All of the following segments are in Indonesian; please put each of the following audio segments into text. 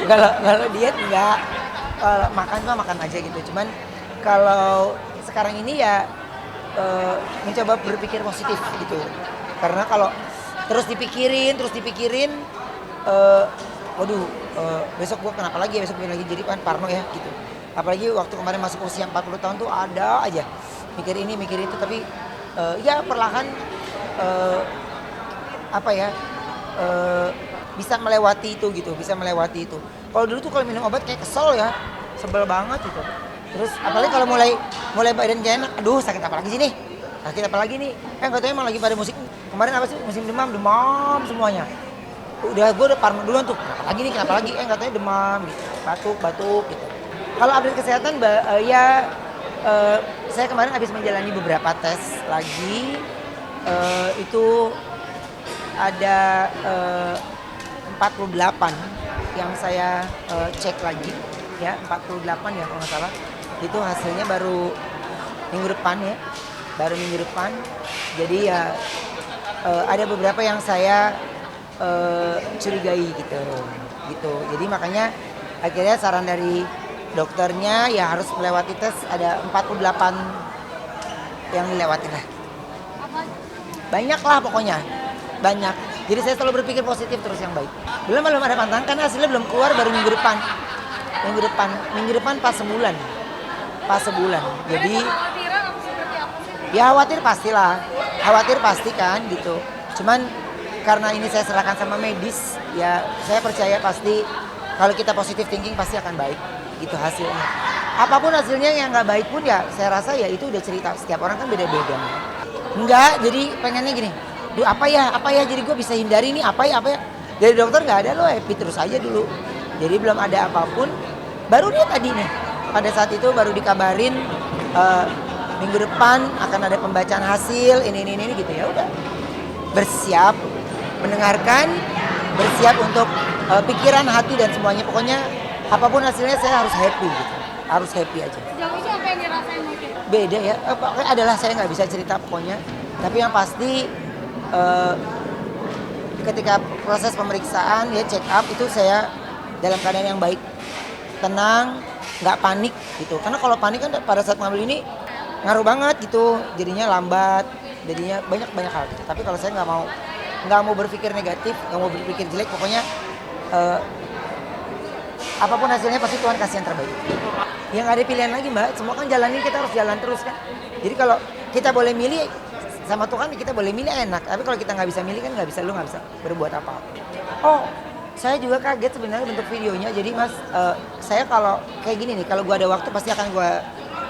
Kalau diet enggak, kalau makan mah makan aja gitu. Cuman kalau sekarang ini ya mencoba berpikir positif gitu. Karena kalau terus dipikirin, eh, waduh, besok gua kenapa lagi ya, besok begini lagi, jadi kan parno ya gitu. Apalagi waktu kemarin masuk usia 40 tahun tuh ada aja mikir ini mikir itu, tapi ya perlahan eh, apa ya, eh, bisa melewati itu gitu, bisa melewati itu. Kalau dulu tuh kalau minum obat kayak kesel ya, sebel banget gitu. Terus apalagi kalau mulai mulai badan gak enak, aduh sakit apa lagi sih nih, sakit apa lagi nih, katanya emang lagi pada musik kemarin apa sih, musim demam, demam semuanya. Gue udah parno duluan tuh, kenapa lagi, katanya demam gitu, batuk batuk gitu. Kalau update kesehatan ya, saya kemarin habis menjalani beberapa tes lagi. Itu ada 48 yang saya cek lagi ya, 48 ya kalau nggak salah. Itu hasilnya baru minggu depan ya, baru minggu depan. Jadi ya ada beberapa yang saya curigai gitu. Jadi makanya akhirnya saran dari dokternya ya harus melewati tes, ada 48 yang dilewati lah. Banyak lah pokoknya, banyak. Jadi saya selalu berpikir positif terus yang baik. Belum ada pantang karena hasilnya belum keluar, baru minggu depan. Minggu depan pas sebulan. Jadi ya khawatir pastilah, khawatir pasti kan gitu. Cuman karena ini saya serahkan sama medis, ya saya percaya pasti kalau kita positif thinking pasti akan baik gitu hasilnya. Apapun hasilnya yang nggak baik pun ya saya rasa ya itu udah cerita, setiap orang kan beda-beda. Enggak, jadi pengennya gini, duh apa ya, jadi gue bisa hindari nih apa ya. Dari dokter nggak ada, lo happy terus aja dulu. Jadi belum ada apapun, baru dia tadi nih, pada saat itu baru dikabarin minggu depan akan ada pembacaan hasil, ini gitu, ya udah. Bersiap mendengarkan, bersiap untuk pikiran, hati dan semuanya, pokoknya apapun hasilnya saya harus happy gitu. Harus happy aja. Sejauh ini apa yang dirasain mungkin? Beda ya, pokoknya adalah saya nggak bisa cerita pokoknya. Tapi yang pasti ketika proses pemeriksaan ya check up itu saya dalam keadaan yang baik, tenang, nggak panik gitu. Karena kalau panik kan pada saat ngambil ini ngaruh banget gitu, jadinya lambat, jadinya banyak hal gitu. Tapi kalau saya nggak mau berpikir negatif, nggak mau berpikir jelek, pokoknya apapun hasilnya pasti Tuhan kasih yang terbaik. Yang ada pilihan lagi mbak, semua kan jalanin, kita harus jalan terus kan. Jadi kalau kita boleh milih sama Tuhan, kita boleh milih enak. Tapi kalau kita nggak bisa milih kan nggak bisa berbuat apa-apa. Oh, saya juga kaget sebenarnya bentuk videonya. Jadi mas, saya kalau kayak gini nih, kalau gue ada waktu pasti akan gue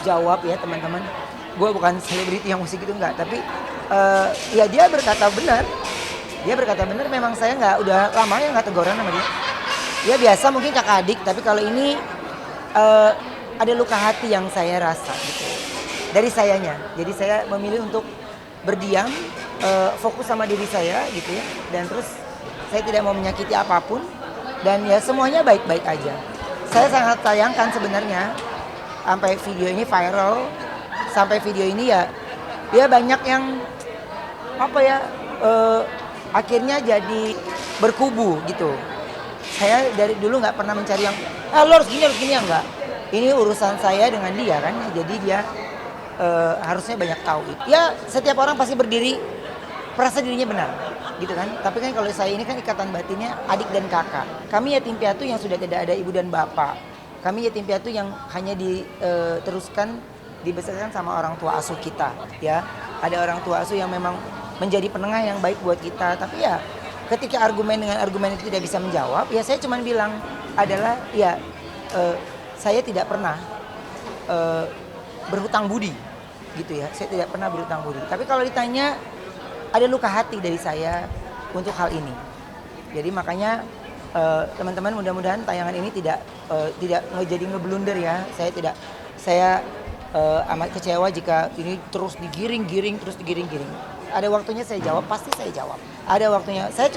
jawab ya teman-teman. Gue bukan selebriti yang musik itu enggak, tapi ya dia berkata benar. Memang saya udah lama ya nggak teguran sama dia. Ya biasa mungkin kakak adik, tapi kalau ini ada luka hati yang saya rasa gitu dari sayanya. Jadi saya memilih untuk berdiam, fokus sama diri saya gitu ya, dan terus saya tidak mau menyakiti apapun, dan ya semuanya baik-baik aja. Saya sangat sayangkan sebenarnya sampai video ini viral, sampai video ini ya banyak yang apa ya, akhirnya jadi berkubu gitu. Saya dari dulu nggak pernah mencari yang lo harus gini ya, enggak. Ini urusan saya dengan dia kan, jadi dia harusnya banyak tahu. Ya setiap orang pasti berdiri merasa dirinya benar gitu kan. Tapi kan kalau saya ini kan ikatan batinnya adik dan kakak. Kami yatim piatu yang sudah tidak ada ibu dan bapak. Kami yatim piatu yang hanya diteruskan, dibesarkan sama orang tua asuh kita ya. Ada orang tua asuh yang memang menjadi penengah yang baik buat kita. Tapi ya ketika argumen dengan argumen itu tidak bisa menjawab, ya saya cuma bilang adalah ya saya tidak pernah berhutang budi gitu ya. Saya tidak pernah berhutang budi. Tapi kalau ditanya ada luka hati dari saya untuk hal ini. Jadi makanya teman-teman mudah-mudahan tayangan ini tidak jadi ngeblunder ya. Saya amat kecewa jika ini terus digiring. Ada waktunya saya jawab, pasti saya jawab. Ada waktunya. Saya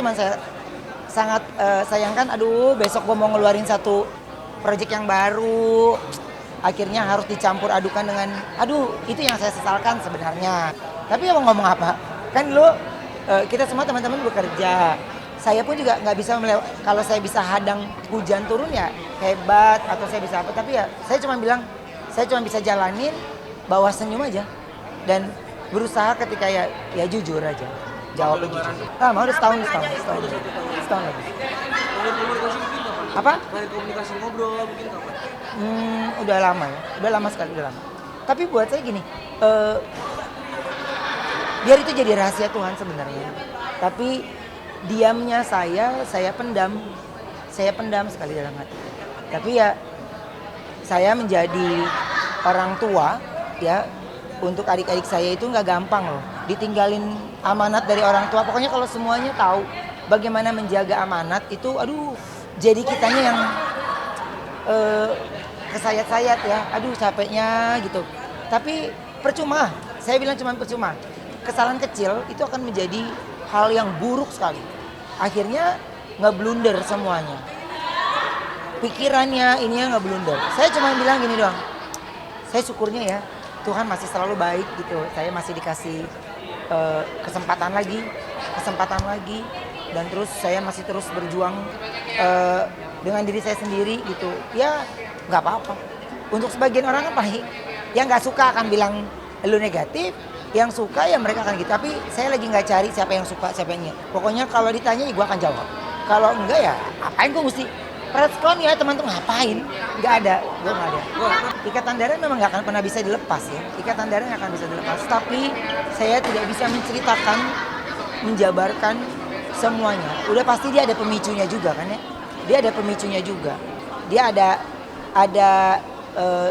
sangat sayangkan, aduh besok gue mau ngeluarin satu project yang baru. Akhirnya harus dicampur adukan dengan, aduh itu yang saya sesalkan sebenarnya. Tapi mau ngomong apa? Kan kita semua teman-teman bekerja. saya pun juga nggak bisa kalau saya bisa hadang hujan turun ya hebat atau saya bisa apa, tapi ya saya cuma bilang saya cuma bisa jalanin bawa senyum aja dan berusaha ketika ya jujur aja jawab jujur. Mau udah setahun lagi. Komunikasi mungkin kapan? Apa? Komunikasi ngobrol mungkin kapan? Udah lama ya, udah lama sekali, udah lama. Tapi buat saya gini, biar itu jadi rahasia Tuhan sebenarnya. Tapi diamnya saya pendam sekali dalam hati. Tapi ya saya menjadi orang tua ya untuk adik-adik saya itu nggak gampang loh. Ditinggalin amanat dari orang tua. Pokoknya kalau semuanya tahu bagaimana menjaga amanat itu, aduh, jadi kitanya yang kesayat-sayat ya, aduh capeknya gitu. Tapi percuma, saya bilang cuma percuma. Kesalahan kecil itu akan menjadi hal yang buruk sekali. Akhirnya ngeblunder semuanya. Pikirannya ininya ngeblunder. Saya cuma bilang gini doang. Saya syukurnya ya, Tuhan masih selalu baik gitu. Saya masih dikasih kesempatan lagi. Dan terus saya masih terus berjuang dengan diri saya sendiri gitu. Ya nggak apa-apa. Untuk sebagian orang apa yang nggak suka akan bilang lu negatif, yang suka ya mereka akan gitu. Tapi saya lagi nggak cari siapa yang suka, siapa yang enggak. Pokoknya kalau ditanya ya gue akan jawab. Kalau enggak ya apain gue mesti respon ya teman-teman, ngapain? Nggak ada, gue nggak ada. Ikatan darah memang nggak akan pernah bisa dilepas ya. Ikatan darah nggak akan bisa dilepas. Tapi saya tidak bisa menceritakan, menjabarkan semuanya. Udah pasti dia ada pemicunya juga kan ya. Dia ada pemicunya juga. Dia ada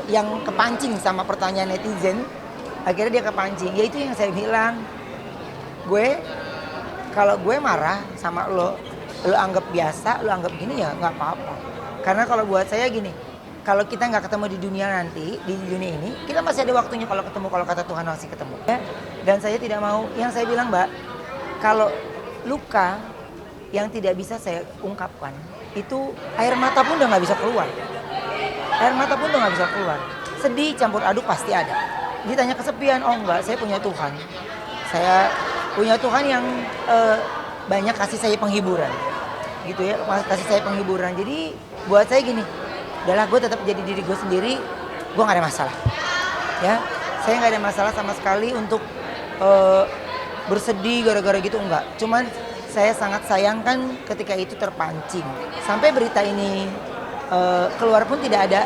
yang kepancing sama pertanyaan netizen. Akhirnya dia kepancing. Ya itu yang saya bilang. Kalau gue marah sama lo anggap biasa, lo anggap gini ya nggak apa-apa. Karena kalau buat saya gini, kalau kita nggak ketemu di dunia nanti, di dunia ini, kita masih ada waktunya kalau ketemu, kalau kata Tuhan masih ketemu. Ya? Dan saya tidak mau, yang saya bilang Mbak, kalau luka yang tidak bisa saya ungkapkan, itu air mata pun udah nggak bisa keluar. Air mata pun udah nggak bisa keluar. Sedih campur aduk pasti ada. Ditanya kesepian, oh enggak, saya punya Tuhan. Saya punya Tuhan yang banyak kasih saya penghiburan. Gitu ya, kasih saya penghiburan. Jadi buat saya gini, udahlah gue tetap jadi diri gue sendiri, gue nggak ada masalah. Ya, saya nggak ada masalah sama sekali untuk bersedih gara-gara gitu, enggak. Cuman saya sangat sayangkan ketika itu terpancing. Sampai berita ini keluar pun tidak ada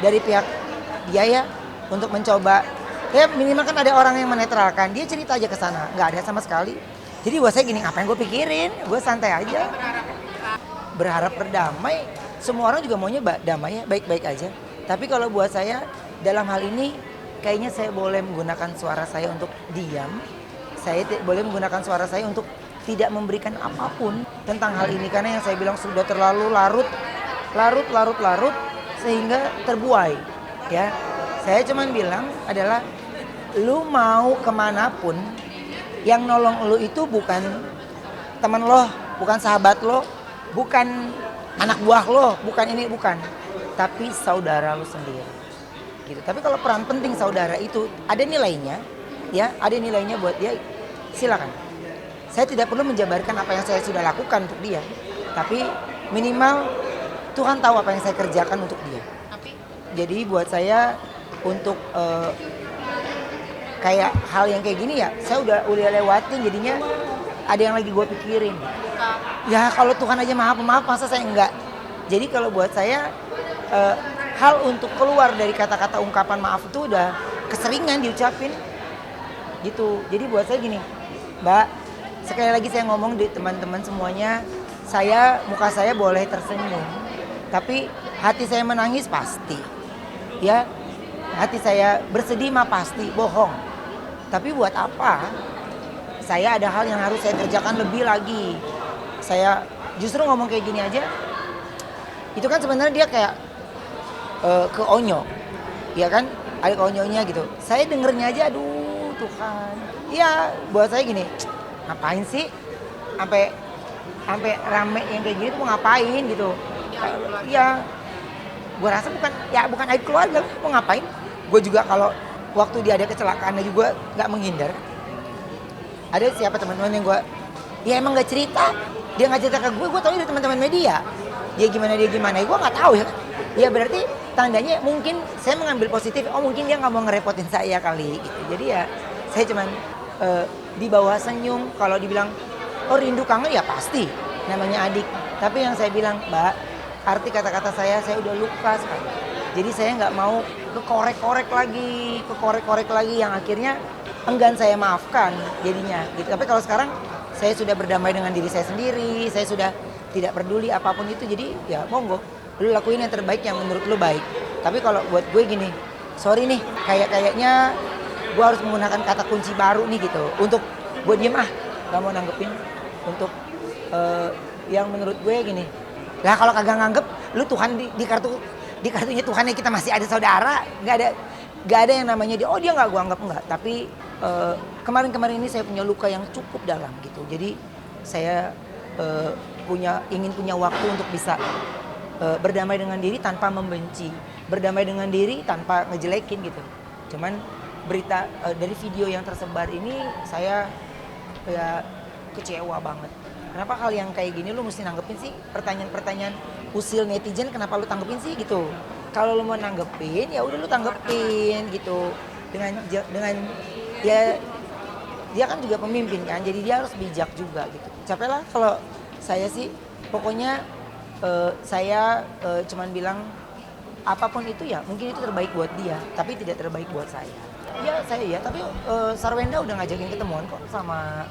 dari pihak dia ya untuk mencoba. Ya minimal kan ada orang yang menetralkan. Dia cerita aja ke sana, nggak ada sama sekali. Jadi buat saya gini, apa yang gue pikirin? Gue santai aja. Berharap berdamai. Semua orang juga maunya damai ya, baik-baik aja. Tapi kalau buat saya dalam hal ini kayaknya saya boleh menggunakan suara saya untuk diam. Saya boleh menggunakan suara saya untuk tidak memberikan apapun tentang hal ini. Karena yang saya bilang sudah terlalu larut sehingga terbuai. Ya, saya cuman bilang adalah lu mau kemanapun, yang nolong lu itu bukan teman lo, bukan sahabat lo, bukan anak buah lo, bukan ini, bukan. Tapi saudara lo sendiri. Gitu. Tapi kalau peran penting saudara itu ada nilainya, ya, ada nilainya buat dia, silakan. Saya tidak perlu menjabarkan apa yang saya sudah lakukan untuk dia. Tapi minimal Tuhan tahu apa yang saya kerjakan untuk dia. Jadi buat saya untuk kayak hal yang kayak gini ya, saya udah lewatin, jadinya ada yang lagi gue pikirin. Ya kalau Tuhan aja maaf masa saya enggak. Jadi kalau buat saya hal untuk keluar dari kata-kata ungkapan maaf itu udah keseringan diucapin gitu. Jadi buat saya gini, Mbak, sekali lagi saya ngomong di teman-teman semuanya, muka saya boleh tersenyum, tapi hati saya menangis pasti. Ya, hati saya bersedih mah pasti, bohong. Tapi buat apa? Saya ada hal yang harus saya kerjakan lebih lagi. Saya justru ngomong kayak gini aja, itu kan sebenarnya dia kayak keonyo, ya kan? Ada keonyonya gitu. Saya dengernya aja, aduh Tuhan. Ya buat saya gini, ngapain sih? Sampai rame yang kayak gini tuh mau ngapain gitu? Iya, gue rasa bukan aib keluarga, mau ngapain? Gue juga kalau waktu dia ada kecelakaan juga nggak menghindar. Ada siapa teman-teman yang gue dia emang nggak cerita, dia nggak cerita ke gue tahu dari teman-teman media. Dia gimana, ya gue nggak tahu ya. Ya berarti tandanya mungkin saya mengambil positif, oh mungkin dia nggak mau ngerepotin saya kali gitu. Jadi ya saya cuman di bawah senyum. Kalau dibilang oh rindu kangen ya pasti, namanya adik. Tapi yang saya bilang, Mbak, arti kata-kata saya udah luka sekali. Jadi saya nggak mau kekorek-korek lagi yang akhirnya enggan saya maafkan jadinya gitu. Tapi kalau sekarang saya sudah berdamai dengan diri saya sendiri, saya sudah tidak peduli apapun itu, jadi ya monggo lu lakuin yang terbaik yang menurut lu baik. Tapi kalau buat gue gini, sorry nih, kayaknya gue harus menggunakan kata kunci baru nih gitu untuk gue diem gak mau nanggepin untuk yang menurut gue gini. Lah kalau kagak nganggep lu Tuhan di kartunya Tuhannya kita masih ada saudara, nggak ada yang namanya dia nggak gue anggap enggak. Tapi kemarin ini saya punya luka yang cukup dalam gitu. Jadi saya ingin punya waktu untuk bisa berdamai dengan diri tanpa membenci, berdamai dengan diri tanpa ngejelekin gitu. Cuman berita dari video yang tersebar ini saya ya kecewa banget. Kenapa hal yang kayak gini lu mesti nanggepin sih? Pertanyaan-pertanyaan usil netizen kenapa lu tanggepin sih gitu. Kalau lu mau nanggepin ya udah lu tanggepin gitu. Dengan ya dia kan juga pemimpin kan, jadi dia harus bijak juga gitu. Capek lah kalau saya sih, pokoknya saya cuman bilang apapun itu ya mungkin itu terbaik buat dia, tapi tidak terbaik buat saya. Ya saya ya, tapi Sarwenda udah ngajakin ketemuan kok sama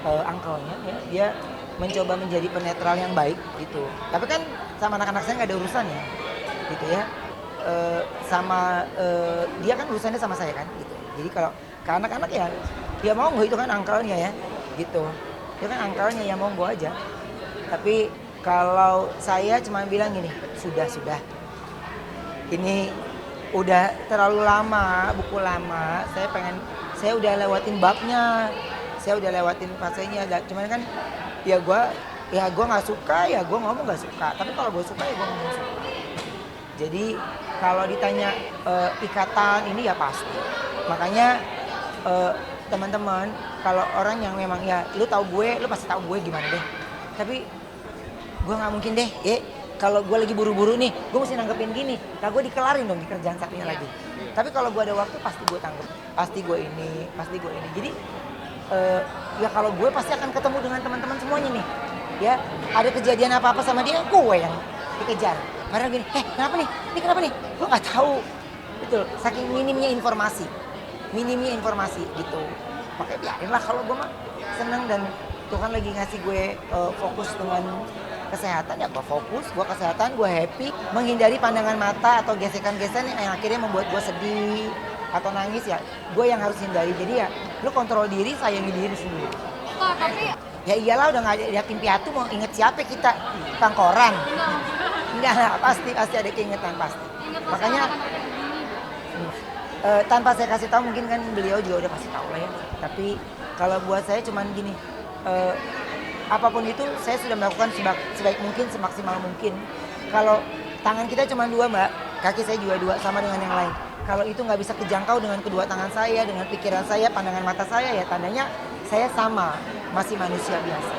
uncle-nya ya. Dia mencoba menjadi penetral yang baik gitu. Tapi kan sama anak-anak saya nggak ada urusan ya, gitu ya. Dia kan urusannya sama saya kan gitu. Jadi kalau ke anak-anak ya dia monggo, itu kan uncle-nya ya gitu. Dia kan uncle-nya ya monggo aja. Tapi kalau saya cuma bilang gini, sudah. Ini udah terlalu lama, buku lama. Saya udah lewatin babnya. Saya udah lewatin fasenya. Cuman kan ya gue nggak suka, ya gue ngomong nggak suka. Tapi kalau gue suka ya gue ngomong suka. Jadi kalau ditanya ikatan ini ya pasti. Makanya teman-teman, kalau orang yang memang ya lu pasti tahu gue gimana deh. Tapi gue nggak mungkin deh, kalau gue lagi buru-buru nih, gue mesti nanggepin gini. Nah gue dikelarin dong di kerjaan satunya lagi. Tapi kalau gue ada waktu pasti gue tanggep, pasti gue ini. Jadi ya kalau gue pasti akan ketemu dengan teman-teman semuanya nih. Ya ada kejadian apa-apa sama dia, gue yang dikejar. Padahal gini, kenapa nih? Ini kenapa nih? Gue nggak tahu. Betul, saking minimnya informasi gitu. Makanya biarin lah, kalau gue mah seneng dan Tuhan lagi ngasih gue fokus dengan kesehatan, ya gue fokus, gue kesehatan, gue happy, menghindari pandangan mata atau gesekan-gesekan yang akhirnya membuat gue sedih atau nangis, ya gue yang harus hindari. Jadi ya lu kontrol diri, sayangi diri sendiri. Kok tapi Ya iyalah, udah nggak ada yatim piatu mau inget siapa kita, tukang koran. Enggak, pasti ada keingetan pasti. Makanya tanpa saya kasih tahu, mungkin kan beliau juga udah kasih tahu lah ya. Tapi kalau buat saya cuman gini, apapun itu saya sudah melakukan sebaik mungkin, semaksimal mungkin. Kalau tangan kita cuma dua, Mbak, kaki saya juga dua, sama dengan yang lain. Kalau itu nggak bisa kejangkau dengan kedua tangan saya, dengan pikiran saya, pandangan mata saya, ya tandanya saya sama, masih manusia biasa.